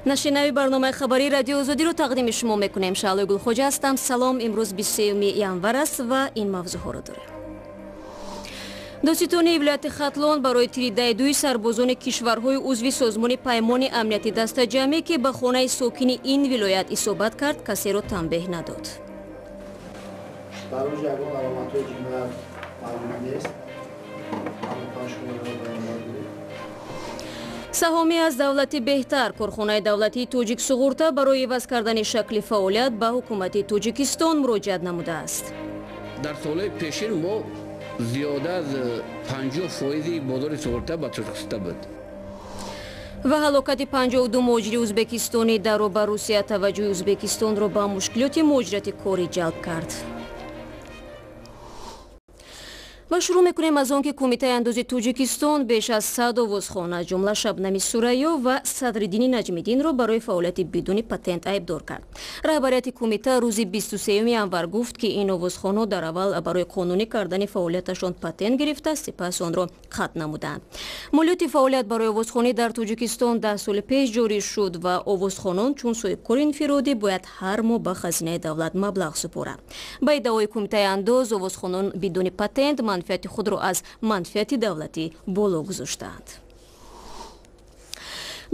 نشنوی برنامه خبری رادیو آزادی رو تقدیم شما میکنیم. شعله گلخوجه هستم. سلام. امروز 23 январ است و این موضوع رو داریم. دادسitон ولایت ختلان برای تیری سربازان کشورهای عضو سازمان پیمان امنیتی دستجمعی که به خانه ساکن این ولایت اصابت کرد کسی را تنبیه نداد. سهامی از دولتی بهتر کارخانه دولتی توجیک суғурта برای عوض کردن شکل فعالیت به حکومت تاجیکستان مراجعت نموده است. در سالهای پیشین ما زیاده از 50% بازار суғурта به تاجیکستان بود. و هلاکت 52 مهاجر ازبکستانی در و به روسیه توجه ازبکستان را به مشکلات مهاجرت کاری جلب کرد. و شروع میکنیم از آنکه کمیته انداز توجیکستان بیش از 100 овозхон از جمله شبنمی سوریا و صدرالدین نجمیدین را برای فعالیت بدون پتنت عیبدار کرد. رهبریت کمیته روز 23 январ گفت که این овозхонҳо در اول برای قانونی کردن فعالیتشان پتنت گرفته سپس آن را ختم نمودند. مالیات فعالیت برای овозхонӣ در توجیکستان 10 سال پیش جاری شد و овозхонон چون صاحبکار انفرادی باید هر ماه به خزینه دولت مبلغ سپارند. با ادعای کمیته انداز овозхонон بدون پتنت منفعت خود را از منفعت دولتی بالا گذاشتند.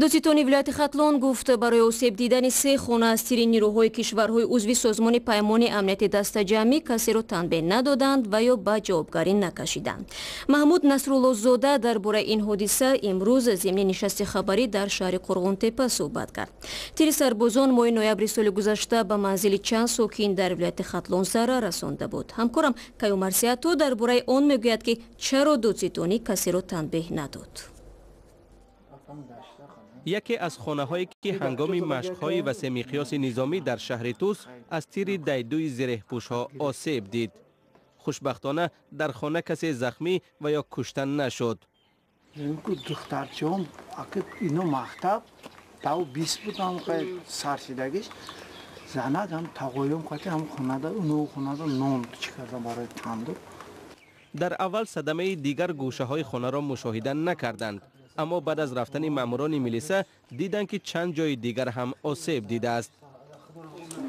دادسitон ولایت ختلان گفت برای آسیب دیدن 3 خانه از تیر نیروهای کشورهای عضو سازمان پیمان امنیتی دستجمعی کسی را تنبیه ندادند و یا به جوابگاری نکشیدند. محمود نصرالله زاده درباره این حادثه امروز ضمن نشست خبری در شهر قرغونتپه صحبت کرد. تیر سربازان ماه نوامبر سال گذشته به منزل چند ساکن در ولایت ختلان ضرر رسانده بود. همکارم کیومرسیاتو درباره آن میگوید که چرا دادسitoni کسی را تنبیه نداد. یکی از خانه‌هایی که هنگام مشق‌های وسیع میقیاس نظامی در شهر توس از تیر دایدوی زره‌پوش‌ها آسیب دید. خوشبختانه در خانه کسی زخمی و یا کشته نشد. دخترچه‌ام اگه اینو مکتب تا 20 بودم که سرسیدگیش زنادم تقویم که هم خانه اونو خانه نون چیکردم برای تندور. در اول صدمه دیگر گوشه‌های خانه را مشاهده نکردند. اما بعد از رفتن ماموران میلیسا دیدن که چند جای دیگر هم آسیب دیده است.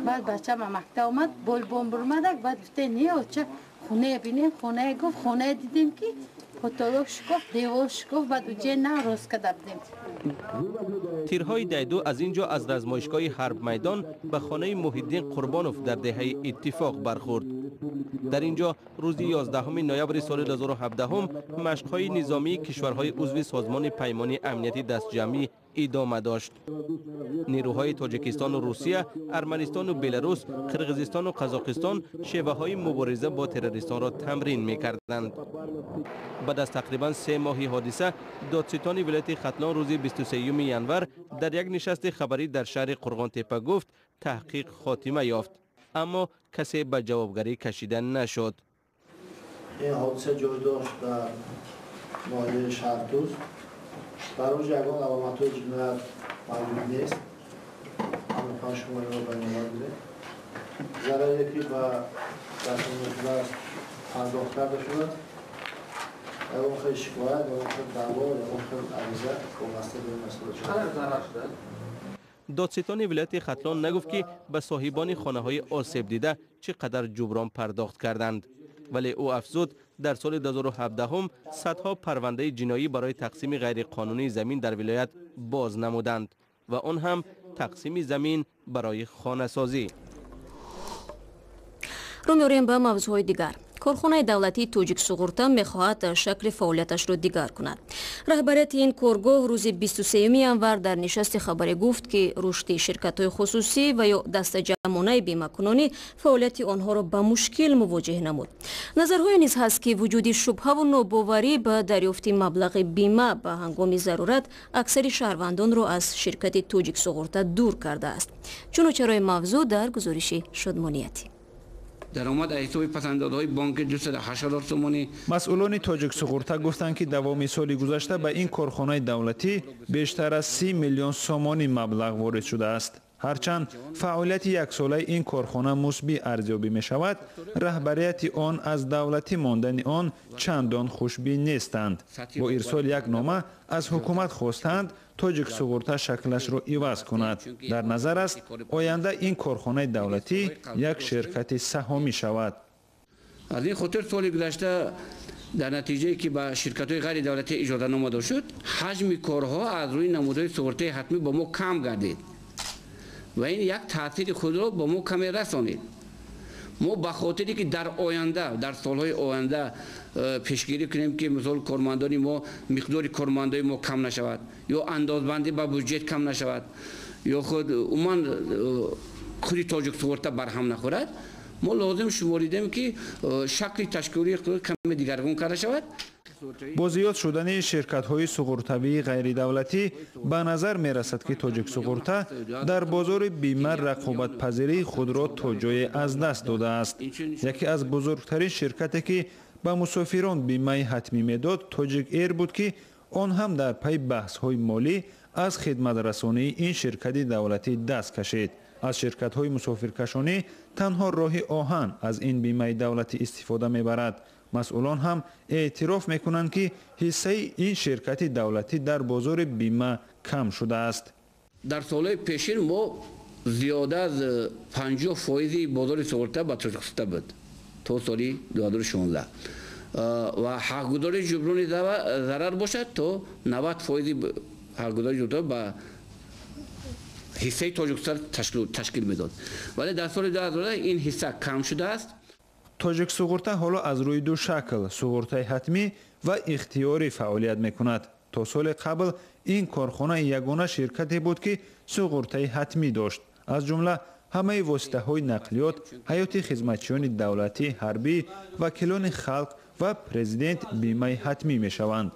بعد بچه ما مکتب اومد بول بمب اومد بعد گفته نه چه خونه ببینیم خونه گفت خونه دیدیم که پتولوگ شکفت دیوار شکفت بعد جه نه روز کردیم. تیرهای دایدو از اینجا از رزمایشگاه حرب میدان به خانه محیدین قربانوف در دهه اتفاق برخورد. در اینجا روز 11 نوامبر سال 2017 مشق‌های نظامی کشورهای عضو سازمان پیمان امنیتی دستجمعی ادامه داشت. نیروهای تاجیکستان و روسیه، ارمنستان و بلاروس، قرقیزستان و قزاقستان شیوه‌های مبارزه با تروریستان را تمرین می‌کردند. بعد از تقریباً 3 ماه حادثه، دادسitон ولایت ختلان روز 23 январ در یک نشست خبری در شهر قرغونتپه گفت تحقیق خاتمه یافت، اما کسی به جوابگری کشیده نشد. این حادثه جای داشت در ناحیه شهر توس. در اونجا یگان علامت‌های جنایت موجود نیست. اما 5 شماره را بیان بوده. ضرری که به دستمزد پرداخت کرده شده. اون خیلی شکایت، اون خیلی даъво، اون خیلی عریضه وابسته به مسئله شده. دادسitон ولایت ختلان نگفت که به صاحبان خانه‌های آسیب دیده چقدر جبران پرداخت کردند، ولی او افزود در سال 2017 صدها پرونده جنایی برای تقسیم غیرقانونی زمین در ولایت باز نمودند و آن هم تقسیم زمین برای خانه سازی. رو می‌ریم به موضوع دیگر. کارخانه دولتی توجیک суғурта می‌خواهد شکل فعالیتش را دیگر کند. رهبریت این کارگاه روز 23 январ در نشست خبری گفت که رشد شرکت‌های خصوصی و یا دستجمعانه بیمه‌کنانی فعالیت آنها را به مشکل مواجه نمود. نظرهای نیز هست که وجود شبهه و ناباوری به دریافت مبلغ بیمه به هنگام ضرورت اکثر شهروندان را از شرکت توجیک суғурта دور کرده است. چنانچه موضوع در گزارش شادمانیتی. درآمد حساب پسندازهای بانک 280,000 تومانی. مسئولان توجیک суғурта گفتند که دوام سال گذشته به این کارخانه دولتی بیشتر از 30 میلیون سومانی مبلغ وارد شده است. ҳарчанд фаъолияти яксола ин корхона мусбӣ арзёбӣ мешавад, раҳбарияти он аз давлатӣ мондани он чандон хушбин нестанд. бо ирсоли як нома аз ҳукумат хостанд тоҷик суғурта шаклашро иваз кунад. дар назар аст оянда ин корхонаи давлатӣ як ширкати саҳомӣ шавад. аз ин хотир соли гузашта дар натиҷае ки ба ширкатҳои ғайридавлатӣ иҷозанома дод шуд, ҳаҷми корҳо аз рӯи намудҳои суғуртаи ҳатмӣ ба мо кам гардид ва ин як таъсири худро ба мо каме расонид. мо ба хотире ки дар оянда, дар солҳои оянда пешгирӣ кунем ки мисол кормандони мо, миқдори кормандои мо кам нашавад, ё андозбандӣ ба бюджет кам нашавад, ё худ умуман худи тоҷик суғурта барҳам нахӯрад, мо лозим шуморидем ки шакли ташкилии каме дигаргун карда шавад. бо зиёд шудани ширкатҳои суғуртавии ғайридавлатӣ ба назар мерасад ки тоҷик суғурта дар бозори бима рақобатпазирии худро то ҷое аз даст додааст. яке аз бузургтарин ширкате ки ба мусофирон бимаи ҳатмӣ медод тоҷик эйр буд ки он ҳам дар пай баҳсҳои молӣ аз хидматрасонии ин ширкати давлатӣ даст кашид. аз ширкатҳои мусофиркашонӣ танҳо роҳи оҳан аз ин бимаи давлатӣ истифода мебарад. масъулон ҳам эътироф мекунанд ки ҳиссаи ин ширкати давлатӣ дар бозори бима кам шудааст. дар солҳои пешин мо зиёда аз 50% бозори суғурта ба Тоҷикистон буд то соли 2016 ва ҳақгузории ҷуброни зарар бошад то 90% ҳақгузории ҷуброн ба ҳиссаи Тоҷикистон ташкил медод. вале дар соли 2010 ин ҳисса кам шудааст. тоҷик суғурта ҳоло аз рӯи ду шакл суғуртаи ҳатмӣ ва ихтиёрӣ фаъолият мекунад. то соли қабл ин корхона ягона ширкате буд ки суғуртаи ҳатмӣ дошт. аз ҷумла ҳамаи воситаҳои нақлиёт, ҳаёти хизматчиёни давлатӣ, ҳарбӣ, вакилони халқ ва президент бимаи ҳатмӣ мешаванд.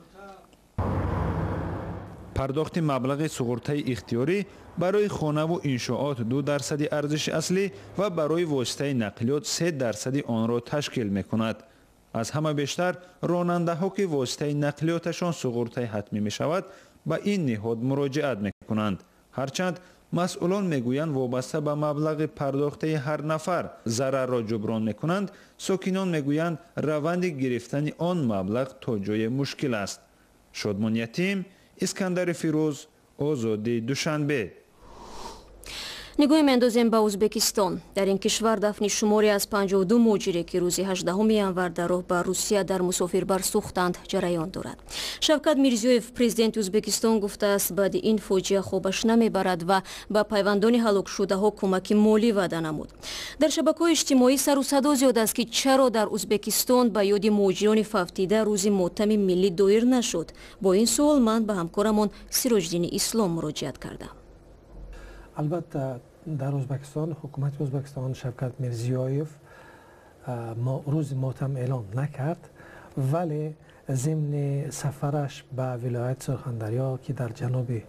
пардохти маблағи суғуртаи ихтиёрӣ барои хонаву иншоот 2% арзиши аслӣ ва барои воситаи нақлиёт 3% онро ташкил мекунад. аз ҳама бештар ронандаҳо ки воситаи нақлиёташон суғуртаи ҳатмӣ мешавад ба ин ниҳод муроҷиат мекунанд. ҳарчанд масъулон мегӯянд вобаста ба маблағи пардохтаи ҳар нафар зарарро ҷуброн мекунанд, сокинон мегӯянд раванди гирифтани он маблағ то ҷое мушкил аст. шодмон ятим, искандари фирӯз, озоди душанбе. нигоҳе меандозем ба ӯзбекистон. дар ин кишвар дафни шуморе аз 52 муҳоҷире ки рӯзи 18 январ дар роҳ ба русия дар мусофирбар сӯхтанд ҷараён дорад. шавкат мирзиёев президенти ӯзбекистон гуфтааст баъди ин фоҷиа хобаш намебарад ва ба пайвандони ҳалокшудаҳо кӯмаки молӣ ваъда намуд. дар шабакаҳои иҷтимоӣ сару садо зиёд аст ки чаро дар ӯзбекистон ба ёди муҳоҷирони фавтида рӯзи мотами миллӣ доир нашуд. бо ин суол ман ба ҳамкорамон сироҷдини ислом муроҷиат кардам. албатта дар ӯзбекистон ҳукумати ӯзбекистон шавкат мирзиёев рӯзи мотам эълон накард, вале зимни сафараш ба вилояти сурхандарё ки дар ҷануби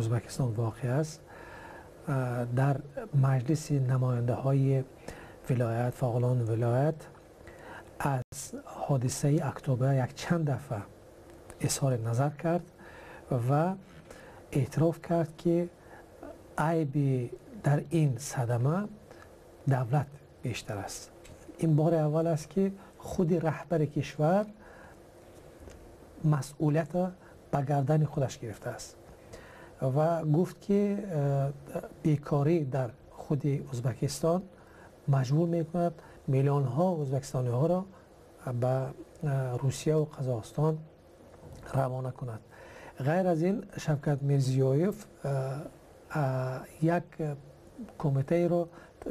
ӯзбекистон воқеъ аст дар маҷлиси намояндаҳои вилоят, фаъолони вилоят аз ҳодисаи октябр якчанд дафъа изҳори назар кард ва эътироф кард ки айби дар ин садама давлат бештар аст. ин бори аввал аст ки худи раҳбари кишвар масъулиятро ба гардани худаш гирифтааст ва гуфт ки бекорӣ дар худи ӯзбекистон маҷбур мекунад миллионҳо ӯзбекистониҳоро ба русия ва қазоқистон равона кунад. ғайр аз ин шавкат мирзиёев як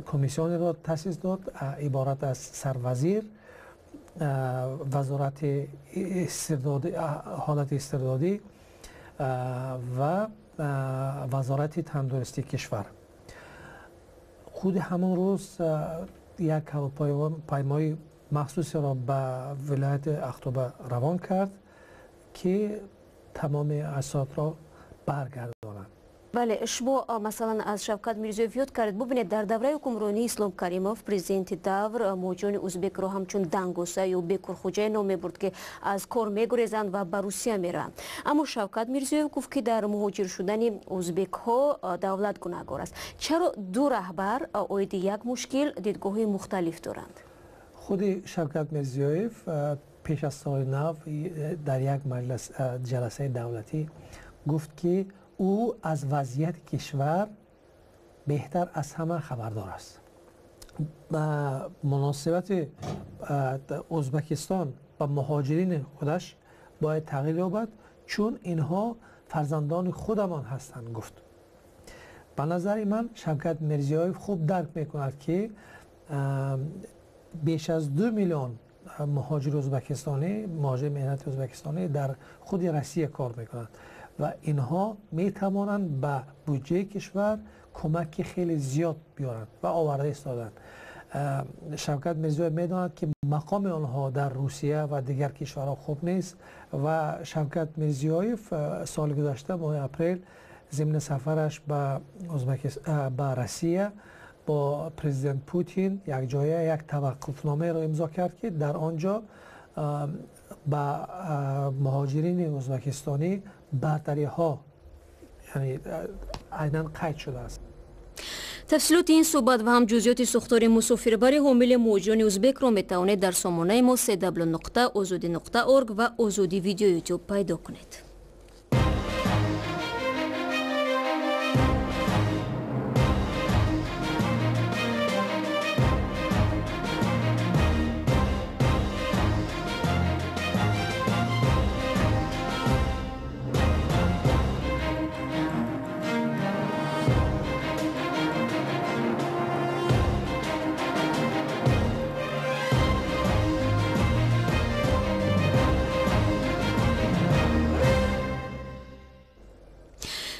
комиссионеро таъсис дод, иборат аз сарвазир, вазорати ҳолати истирдодӣ ва вазорати тандурустии кишвар. худи ҳамон рӯз як ҳавопаймои махсусеро ба вилояти Ахтоба равон кард ки тамоми асотро баргардонад. بله، شما مثلا از شوکت میرزیوف یاد کردید. ببینید در دوره حکمرانی اسلام کریموف پرزیدنت دور موجان ӯзбекро همچون دنگوسه یا بکرخوجه نام میبرد که از کار میگریزند و به روسیه میرن. اما شوکت میرزیوف گفت که در مهاجر شدن ازبک ها دولت گناهکار است. چرا دو رهبر اوید یک مشکل دیدگاهی مختلف دارند؟ خود شوکت میرزیوف پیش از سال نو در یک مجلس جلسه دولتی گفت که او از وضعیت کشور بهتر از همه خبردار است. مناسبت ازبکستان با مهاجرین خودش باید تغییر یابد چون اینها فرزندان خودمان هستند گفت. به نظر من شوکت میرزیوف خوب درک میکند که بیش از 2 میلیون مهاجر ازبکستانی، مهاجر ملت ازبکستانی در خود روسیه کار میکنند و اینها می توانند به بودجه کشور کمک خیلی زیاد بیارند و آورده ایستادند. شوکت میرزیوف میداند که مقام آنها در روسیه و دیگر کشورها خوب نیست و شوکت میرزیوف سال گذشته ماه اپریل ضمن سفرش به روسیه با پرزیدنت پوتین یک جایه یک توقفنامه را امضا کرد که در آنجا با مهاجرین ازبکستانی برتری ها یعنی عیناً قید شده است. تفصیلات این صحبت و هم جزئیات ساختار مسافربری حامل موجان ازبک را میتوانید در سامانه ما www.azodi.org و آزادی ویدیو یوتیوب پیدا کنید.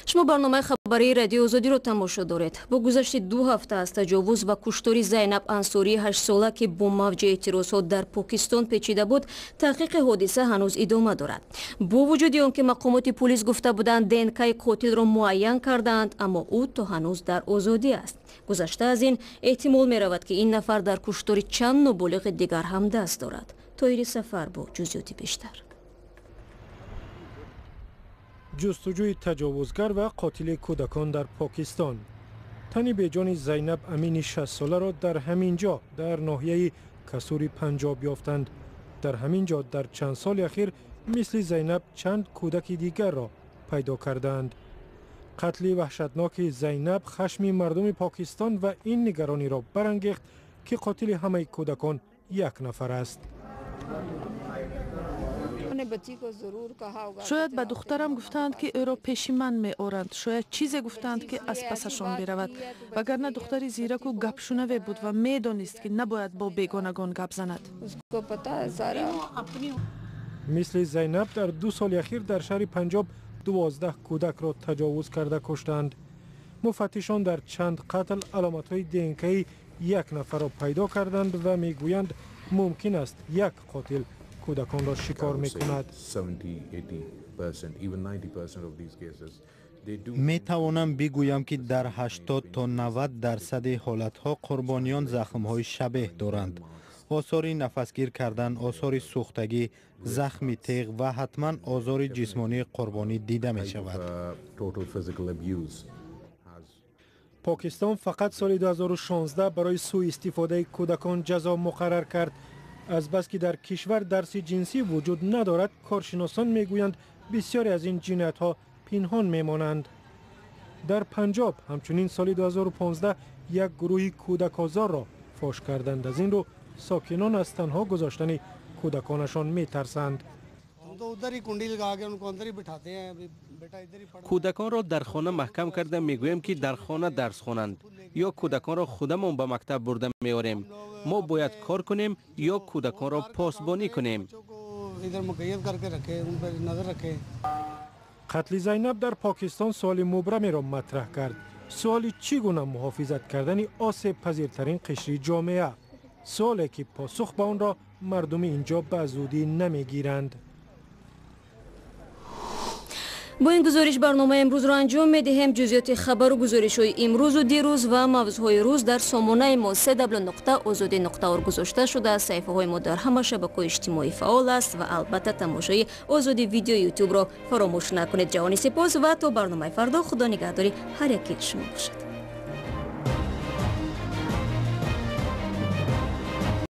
شما برنامه خبری رادیو آزادی رو تماشا دارید. با گذشت 2 هفته از تجاوز و کشتاری زینب انصاری 8 ساله که با موج اعتراضات در پاکستان پیچیده بود، تحقیق حادثه هنوز ادامه دارد. با وجود آنکه مقامات پلیس گفته بودند دنکای قاتل را معین کردند، اما او تا هنوز در آزادی است. گذشته از این احتمال می رود که این نفر در کشتاری چند نابالغ دیگر هم دست دارد. طاهر سفر با جزئیات بیشتر. ҷӯстӯҷуи таҷовузгар ва қотили кӯдакон дар покистон. тани беҷони зайнаб амини 60 соларо дар ҳамин ҷо дар ноҳияи касури панҷоб ёфтанд. дар ҳамин ҷо дар чанд соли ахир мисли зайнаб чанд кӯдаки дигарро пайдо карданд. қатли ваҳшатноки зайнаб хашми мардуми покистон ва ин нигарониро барангехт ки қотили ҳамаи кӯдакон як нафар аст. شاید به دخترم گفتند که او را پیش من می آورند. شاید چیزی گفتند که از پسشان برود. وگرنه دختری زیرک و گپشنو بود و می دانست که نباید با بیگانگان گپ زند. مثل زینب در 2 سال اخیر در شهر پنجاب 12 کودک را تجاوز کرده کشتند. مفتشان در چند قتل علامت‌های دنکه‌ای یک نفر را پیدا کردند و میگویند ممکن است یک قاتل کودکان را شکار میکند. می توانم بگویم که در 80 تا 90% حالتها قربانیان زخم‌های شبیه دارند. آثار نفسگیر کردن، آثار سوختگی، زخم تیغ و حتما آزار جسمانی قربانی دیده می شود. پاکستان فقط سال 2016 برای سوء استفاده کودکان جزا مقرر کرد. از بس که در کشور درس جنسی وجود ندارد، کارشناسان میگویند بسیاری از این جنایت‌ها پنهان میمانند. در پنجاب همچنین سال 2015 یک گروه کودک آزار را فاش کردند. از این رو ساکنان از تنها گذاشتن کودکانشان میترسند. کودکان را در خانه محکم کرده میگوییم که در خانه درس خوانند یا کودکان را خودمان به مکتب برده میاریم. ما باید کار کنیم یا کودکان را پاسبانی کنیم. قتل زینب در پاکستان سوال مبرمی را مطرح کرد. سوالی چگونه محافظت کردن آسیب پذیرترین قشر جامعه؟ سوالی که پاسخ به آن را مردم اینجا به زودی نمیگیرند. با این گزارش برنامه امروز را انجام می‌دهیم. جزئیات خبر و گزارش‌های امروز و دیروز و موضوعهای روز در سامانه ما www.azadi.org گذاشته شده است. صفحه‌های ما در همه شبکه‌های اجتماعی فعال است و البته تماشای آزادی ویدیو یوتیوب را فراموش نکنید. جوانی سپاس و تا برنامه فردا خدا نگهداری هر یکی شما باشد.